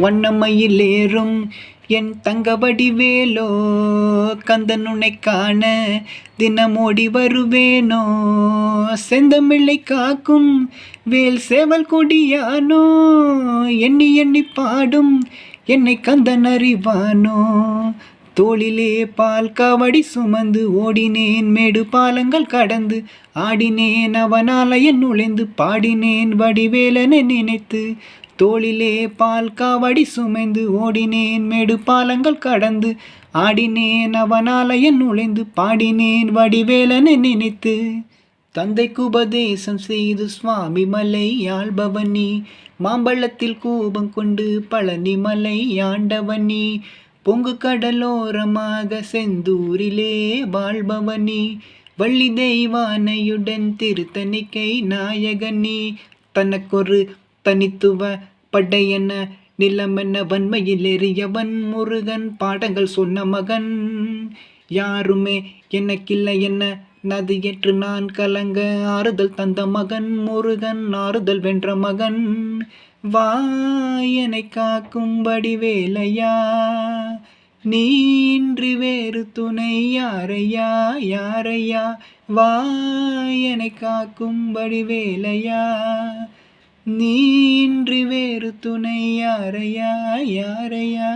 வண்ணமயிலேறும் என் தங்கவடிவேலோ, கந்தன் உன்னை காண தினமோடி வருவேனோ. செந்தமிழை காக்கும் வேல் சேவல் கொடியானோ, எண்ணி எண்ணி பாடும் என்னை கந்தன் அறிவானோ. தோளிலே பால் காவடி சுமந்து ஓடினேன் மேடு பாலங்கள் கடந்து, ஆடினேன் அவனாலயன் நுழைந்து பாடினேன் வடிவேலனை நினைத்து. தோளிலே பால் காவடி சுமைந்து ஓடினேன் மேடு பாலங்கள் கடந்து, ஆடினேன் அவனாலயன் நுழைந்து பாடினேன் வடிவேலனை நினைத்து. தந்தைக்கு உபதேசம் செய்து சுவாமி மலை ஆள்பவனி, மாம்பழத்தில் கூபம் கொண்டு பழனி மலை ஆண்டவனி. பொங்கு கடலோரமாக செந்தூரிலே வாழ்பவனி, வள்ளி தெய்வானையுடன் திருத்தணிக்கை நாயகனி. தனக்கொரு தனித்துவ படையென நிலமென வன்மையில் எறியவன் முருகன், பாடங்கள் சொன்ன மகன். யாருமே எனக்கில்லை என்ன நதியற்று நான் கலங்க, ஆறுதல் தந்த மகன் முருகன், ஆறுதல் வென்ற மகன். வாயனை காக்கும் வடிவேலையா, நீன்றி வேறு துணை யாரையா யாரையா. வாயனை காக்கும் வடிவேலையா, நீன்றி வேறு துணை யாரையா யாரையா.